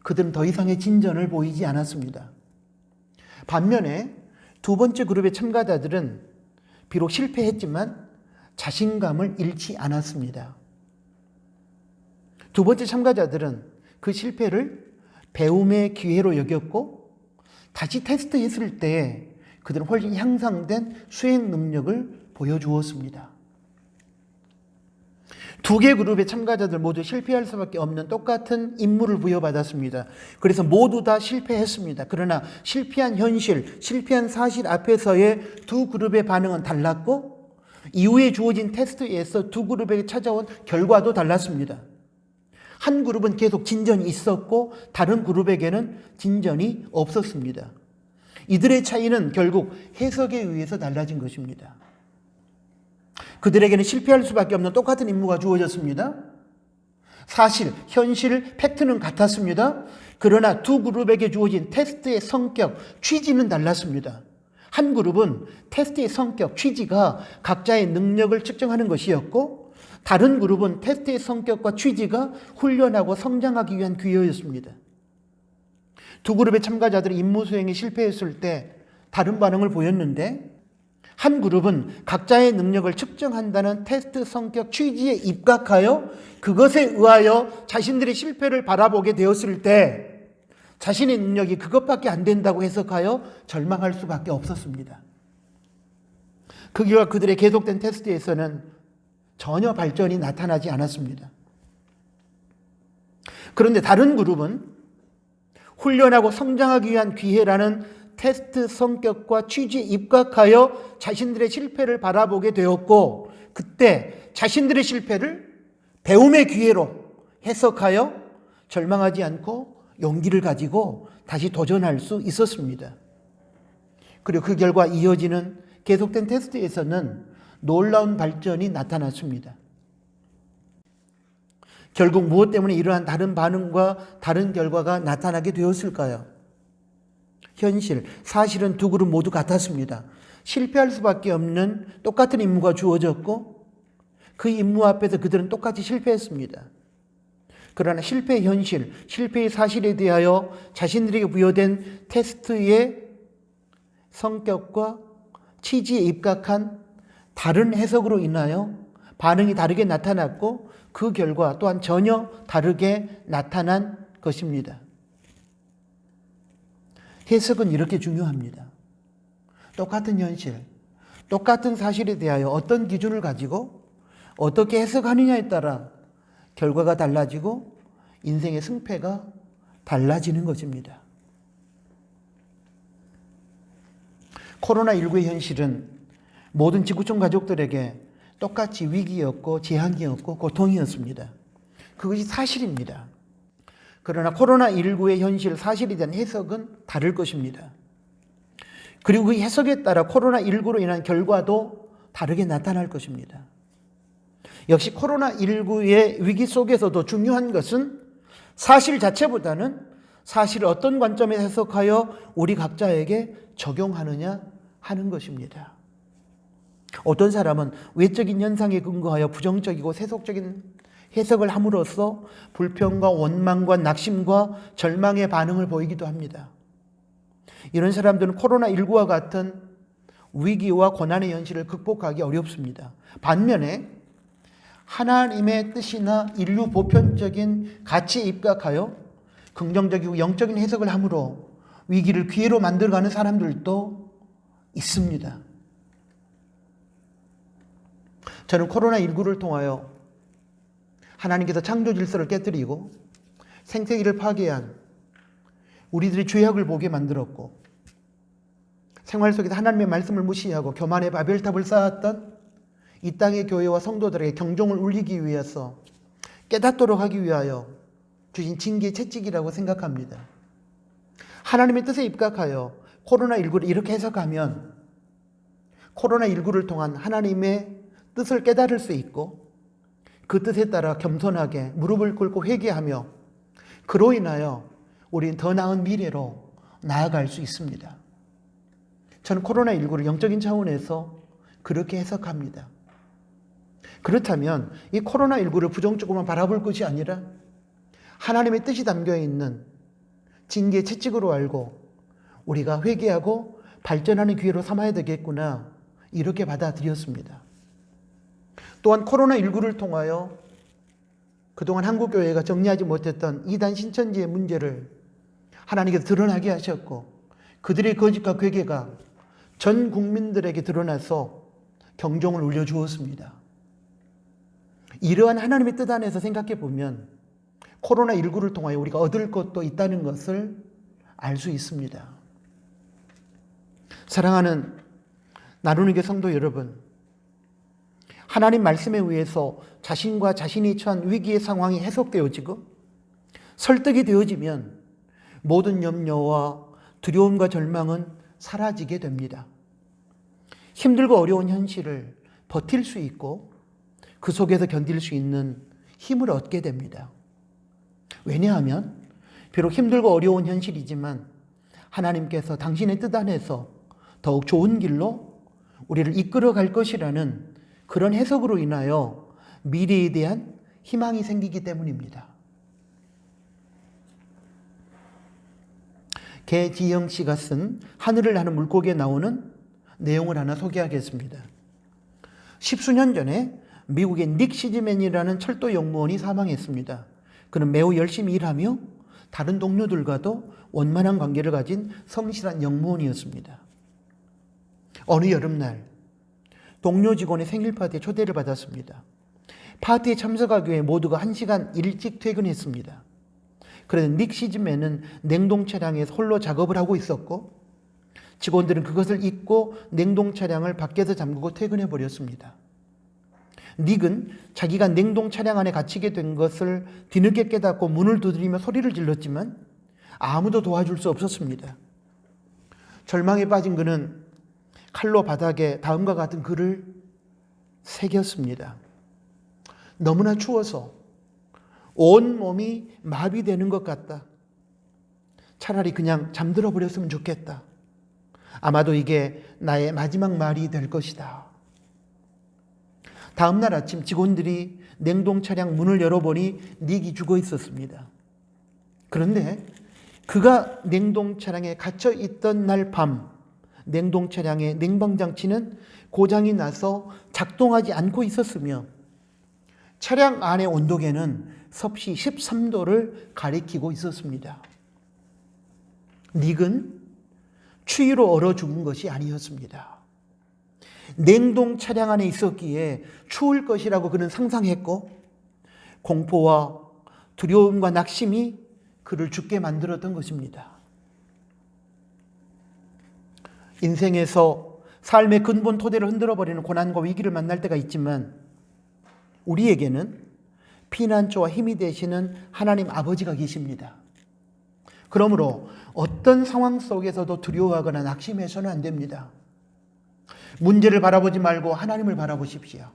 그들은 더 이상의 진전을 보이지 않았습니다. 반면에 두 번째 그룹의 참가자들은 비록 실패했지만 자신감을 잃지 않았습니다. 두 번째 참가자들은 그 실패를 배움의 기회로 여겼고 다시 테스트했을 때 그들은 훨씬 향상된 수행 능력을 보여주었습니다. 두 개 그룹의 참가자들 모두 실패할 수밖에 없는 똑같은 임무를 부여받았습니다. 그래서 모두 다 실패했습니다. 그러나 실패한 현실, 실패한 사실 앞에서의 두 그룹의 반응은 달랐고 이후에 주어진 테스트에서 두 그룹에게 찾아온 결과도 달랐습니다. 한 그룹은 계속 진전이 있었고 다른 그룹에게는 진전이 없었습니다. 이들의 차이는 결국 해석에 의해서 달라진 것입니다. 그들에게는 실패할 수밖에 없는 똑같은 임무가 주어졌습니다. 사실, 현실, 팩트는 같았습니다. 그러나 두 그룹에게 주어진 테스트의 성격, 취지는 달랐습니다. 한 그룹은 테스트의 성격, 취지가 각자의 능력을 측정하는 것이었고 다른 그룹은 테스트의 성격과 취지가 훈련하고 성장하기 위한 기회였습니다. 두 그룹의 참가자들이 임무 수행에 실패했을 때 다른 반응을 보였는데 한 그룹은 각자의 능력을 측정한다는 테스트 성격 취지에 입각하여 그것에 의하여 자신들의 실패를 바라보게 되었을 때 자신의 능력이 그것밖에 안 된다고 해석하여 절망할 수밖에 없었습니다. 그 결과 그들의 계속된 테스트에서는 전혀 발전이 나타나지 않았습니다. 그런데 다른 그룹은 훈련하고 성장하기 위한 기회라는 테스트 성격과 취지에 입각하여 자신들의 실패를 바라보게 되었고 그때 자신들의 실패를 배움의 기회로 해석하여 절망하지 않고 용기를 가지고 다시 도전할 수 있었습니다. 그리고 그 결과 이어지는 계속된 테스트에서는 놀라운 발전이 나타났습니다. 결국 무엇 때문에 이러한 다른 반응과 다른 결과가 나타나게 되었을까요? 현실, 사실은 두 그룹 모두 같았습니다. 실패할 수밖에 없는 똑같은 임무가 주어졌고 그 임무 앞에서 그들은 똑같이 실패했습니다. 그러나 실패의 현실, 실패의 사실에 대하여 자신들에게 부여된 테스트의 성격과 취지에 입각한 다른 해석으로 인하여 반응이 다르게 나타났고 그 결과 또한 전혀 다르게 나타난 것입니다. 해석은 이렇게 중요합니다. 똑같은 현실, 똑같은 사실에 대하여 어떤 기준을 가지고 어떻게 해석하느냐에 따라 결과가 달라지고 인생의 승패가 달라지는 것입니다. 코로나19의 현실은 모든 지구촌 가족들에게 똑같이 위기였고 재앙이었고 고통이었습니다. 그것이 사실입니다. 그러나 코로나19의 현실, 사실에 대한 해석은 다를 것입니다. 그리고 그 해석에 따라 코로나19로 인한 결과도 다르게 나타날 것입니다. 역시 코로나19의 위기 속에서도 중요한 것은 사실 자체보다는 사실을 어떤 관점에서 해석하여 우리 각자에게 적용하느냐 하는 것입니다. 어떤 사람은 외적인 현상에 근거하여 부정적이고 세속적인 해석을 함으로써 불평과 원망과 낙심과 절망의 반응을 보이기도 합니다. 이런 사람들은 코로나19와 같은 위기와 고난의 현실을 극복하기 어렵습니다. 반면에 하나님의 뜻이나 인류 보편적인 가치에 입각하여 긍정적이고 영적인 해석을 함으로 위기를 기회로 만들어가는 사람들도 있습니다. 저는 코로나19를 통하여 하나님께서 창조 질서를 깨뜨리고 생태계를 파괴한 우리들의 죄악을 보게 만들었고 생활 속에서 하나님의 말씀을 무시하고 교만의 바벨탑을 쌓았던 이 땅의 교회와 성도들에게 경종을 울리기 위해서 깨닫도록 하기 위하여 주신 징계 채찍이라고 생각합니다. 하나님의 뜻에 입각하여 코로나19를 이렇게 해석하면 코로나19를 통한 하나님의 뜻을 깨달을 수 있고 그 뜻에 따라 겸손하게 무릎을 꿇고 회개하며 그로 인하여 우리는 더 나은 미래로 나아갈 수 있습니다. 저는 코로나19를 영적인 차원에서 그렇게 해석합니다. 그렇다면 이 코로나19를 부정적으로만 바라볼 것이 아니라 하나님의 뜻이 담겨 있는 징계 채찍으로 알고 우리가 회개하고 발전하는 기회로 삼아야 되겠구나 이렇게 받아들였습니다. 또한 코로나19를 통하여 그동안 한국교회가 정리하지 못했던 이단 신천지의 문제를 하나님께서 드러나게 하셨고 그들의 거짓과 괴계가 전 국민들에게 드러나서 경종을 울려주었습니다. 이러한 하나님의 뜻 안에서 생각해 보면 코로나19를 통하여 우리가 얻을 것도 있다는 것을 알 수 있습니다. 사랑하는 나누는 교 성도 여러분, 하나님 말씀에 의해서 자신과 자신이 처한 위기의 상황이 해석되어지고 설득이 되어지면 모든 염려와 두려움과 절망은 사라지게 됩니다. 힘들고 어려운 현실을 버틸 수 있고 그 속에서 견딜 수 있는 힘을 얻게 됩니다. 왜냐하면 비록 힘들고 어려운 현실이지만 하나님께서 당신의 뜻 안에서 더욱 좋은 길로 우리를 이끌어 갈 것이라는 그런 해석으로 인하여 미래에 대한 희망이 생기기 때문입니다. 개지영 씨가 쓴 하늘을 나는 물고기에 나오는 내용을 하나 소개하겠습니다. 10수년 전에 미국의 닉 시즈맨이라는 철도 연구원이 사망했습니다. 그는 매우 열심히 일하며 다른 동료들과도 원만한 관계를 가진 성실한 연구원이었습니다. 어느 여름날 동료 직원의 생일 파티에 초대를 받았습니다. 파티에 참석하기 위해 모두가 1시간 일찍 퇴근했습니다. 그래서 닉 시즈맨은 냉동 차량에서 홀로 작업을 하고 있었고 직원들은 그것을 잊고 냉동 차량을 밖에서 잠그고 퇴근해 버렸습니다. 닉은 자기가 냉동 차량 안에 갇히게 된 것을 뒤늦게 깨닫고 문을 두드리며 소리를 질렀지만 아무도 도와줄 수 없었습니다. 절망에 빠진 그는 칼로 바닥에 다음과 같은 글을 새겼습니다. 너무나 추워서 온 몸이 마비되는 것 같다. 차라리 그냥 잠들어 버렸으면 좋겠다. 아마도 이게 나의 마지막 말이 될 것이다. 다음 날 아침 직원들이 냉동 차량 문을 열어보니 닉이 죽어 있었습니다. 그런데 그가 냉동 차량에 갇혀 있던 날 밤 냉동 차량의 냉방장치는 고장이 나서 작동하지 않고 있었으며 차량 안의 온도계는 섭씨 13도를 가리키고 있었습니다. 닉은 추위로 얼어 죽은 것이 아니었습니다. 냉동 차량 안에 있었기에 추울 것이라고 그는 상상했고 공포와 두려움과 낙심이 그를 죽게 만들었던 것입니다. 인생에서 삶의 근본 토대를 흔들어버리는 고난과 위기를 만날 때가 있지만 우리에게는 피난처와 힘이 되시는 하나님 아버지가 계십니다. 그러므로 어떤 상황 속에서도 두려워하거나 낙심해서는 안 됩니다. 문제를 바라보지 말고 하나님을 바라보십시오.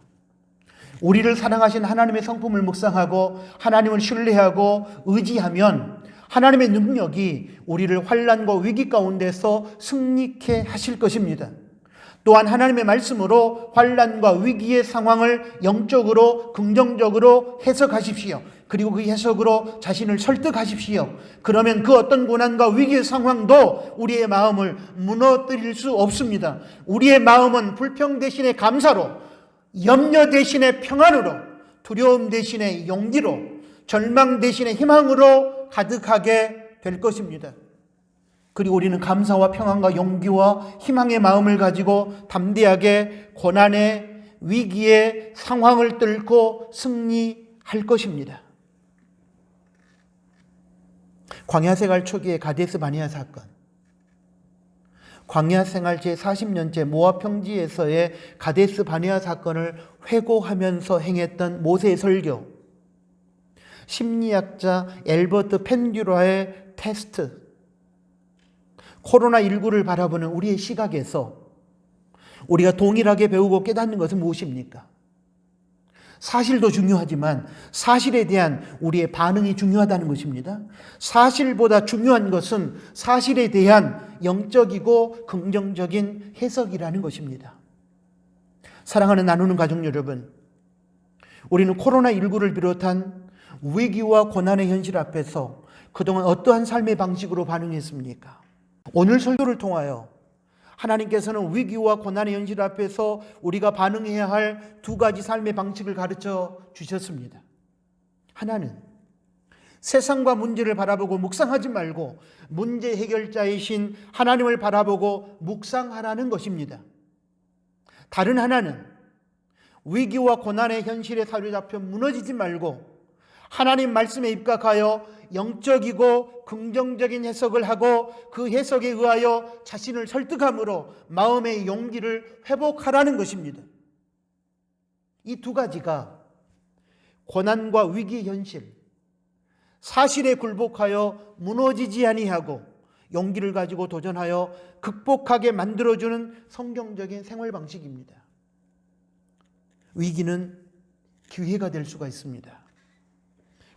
우리를 사랑하신 하나님의 성품을 묵상하고 하나님을 신뢰하고 의지하면 하나님의 능력이 우리를 환난과 위기 가운데서 승리케 하실 것입니다. 또한 하나님의 말씀으로 환난과 위기의 상황을 영적으로 긍정적으로 해석하십시오. 그리고 그 해석으로 자신을 설득하십시오. 그러면 그 어떤 고난과 위기의 상황도 우리의 마음을 무너뜨릴 수 없습니다. 우리의 마음은 불평 대신에 감사로, 염려 대신에 평안으로, 두려움 대신에 용기로, 절망 대신에 희망으로 가득하게 될 것입니다. 그리고 우리는 감사와 평안과 용기와 희망의 마음을 가지고 담대하게 고난의 위기의 상황을 뚫고 승리할 것입니다. 광야 생활 초기의 가데스 바네아 사건, 광야 생활 제40년째 모압 평지에서의 가데스 바네아 사건을 회고하면서 행했던 모세의 설교, 심리학자 엘버트 펜듀라의 테스트, 코로나19를 바라보는 우리의 시각에서 우리가 동일하게 배우고 깨닫는 것은 무엇입니까? 사실도 중요하지만 사실에 대한 우리의 반응이 중요하다는 것입니다. 사실보다 중요한 것은 사실에 대한 영적이고 긍정적인 해석이라는 것입니다. 사랑하는 나누는 가족 여러분, 우리는 코로나19를 비롯한 위기와 고난의 현실 앞에서 그동안 어떠한 삶의 방식으로 반응했습니까? 오늘 설교를 통하여 하나님께서는 위기와 고난의 현실 앞에서 우리가 반응해야 할 두 가지 삶의 방식을 가르쳐 주셨습니다. 하나는 세상과 문제를 바라보고 묵상하지 말고 문제 해결자이신 하나님을 바라보고 묵상하라는 것입니다. 다른 하나는 위기와 고난의 현실에 사로잡혀 무너지지 말고 하나님 말씀에 입각하여 영적이고 긍정적인 해석을 하고 그 해석에 의하여 자신을 설득함으로 마음의 용기를 회복하라는 것입니다. 이 두 가지가 고난과 위기 현실, 사실에 굴복하여 무너지지 아니하고 용기를 가지고 도전하여 극복하게 만들어주는 성경적인 생활 방식입니다. 위기는 기회가 될 수가 있습니다.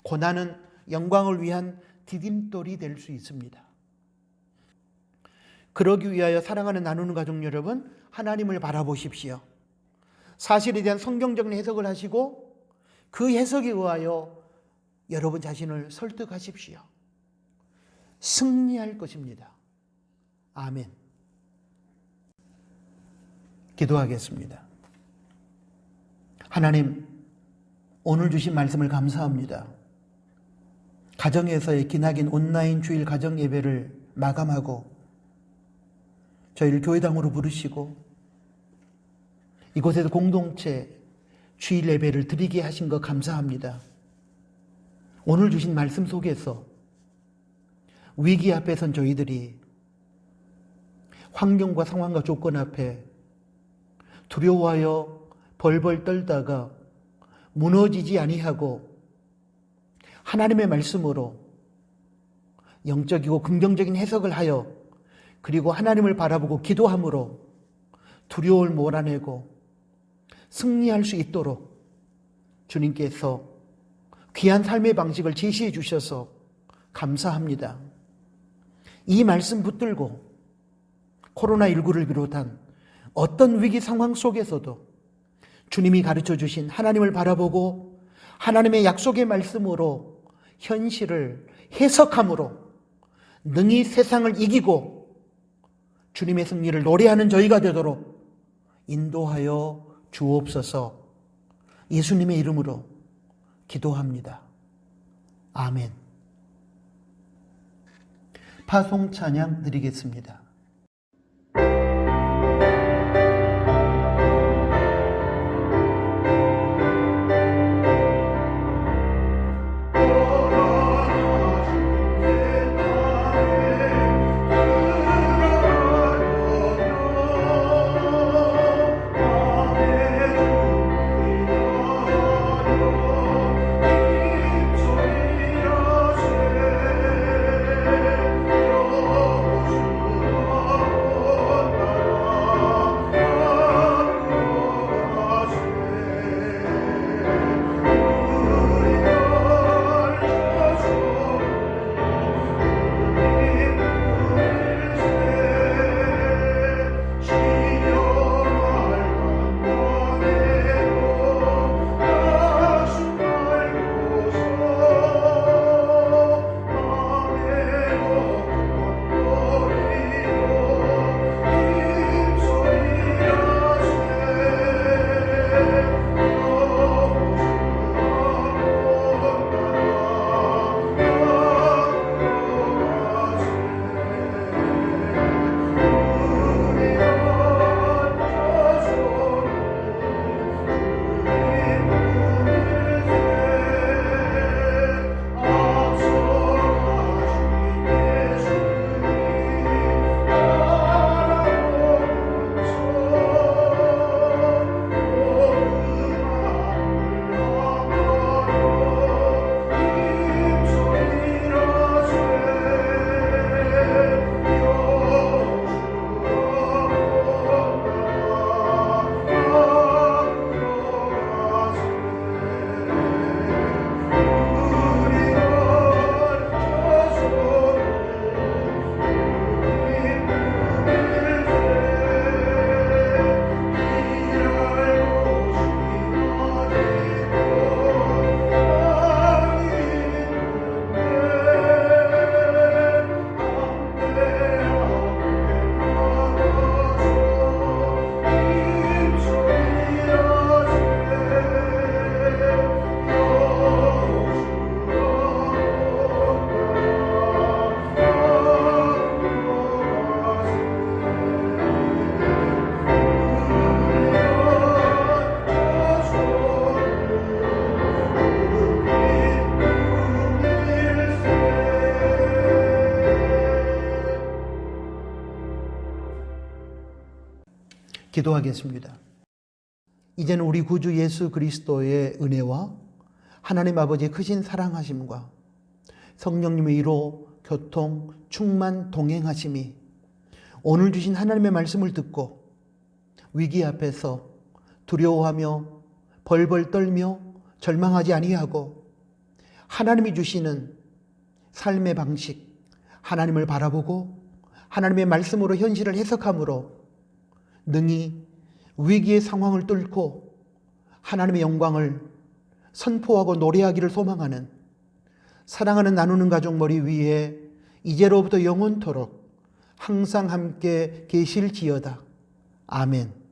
고난은 영광을 위한 디딤돌이 될 수 있습니다. 그러기 위하여 사랑하는 나누는 가족 여러분, 하나님을 바라보십시오. 사실에 대한 성경적인 해석을 하시고 그 해석에 의하여 여러분 자신을 설득하십시오. 승리할 것입니다. 아멘. 기도하겠습니다. 하나님, 오늘 주신 말씀을 감사합니다. 가정에서의 기나긴 온라인 주일 가정 예배를 마감하고 저희를 교회당으로 부르시고 이곳에서 공동체 주일 예배를 드리게 하신 것 감사합니다. 오늘 주신 말씀 속에서 위기 앞에선 저희들이 환경과 상황과 조건 앞에 두려워하여 벌벌 떨다가 무너지지 아니하고 하나님의 말씀으로 영적이고 긍정적인 해석을 하여 그리고 하나님을 바라보고 기도함으로 두려움을 몰아내고 승리할 수 있도록 주님께서 귀한 삶의 방식을 제시해 주셔서 감사합니다. 이 말씀 붙들고 코로나19를 비롯한 어떤 위기 상황 속에서도 주님이 가르쳐 주신 하나님을 바라보고 하나님의 약속의 말씀으로 현실을 해석함으로 능히 세상을 이기고 주님의 승리를 노래하는 저희가 되도록 인도하여 주옵소서. 예수님의 이름으로 기도합니다. 아멘. 파송 찬양 드리겠습니다. 기도하겠습니다. 이제는 우리 구주 예수 그리스도의 은혜와 하나님 아버지의 크신 사랑하심과 성령님의 위로, 교통, 충만, 동행하심이 오늘 주신 하나님의 말씀을 듣고 위기 앞에서 두려워하며 벌벌 떨며 절망하지 아니하고 하나님이 주시는 삶의 방식, 하나님을 바라보고 하나님의 말씀으로 현실을 해석함으로 능히 위기의 상황을 뚫고 하나님의 영광을 선포하고 노래하기를 소망하는 사랑하는 나누는 가족 머리 위에 이제로부터 영원토록 항상 함께 계실지어다. 아멘.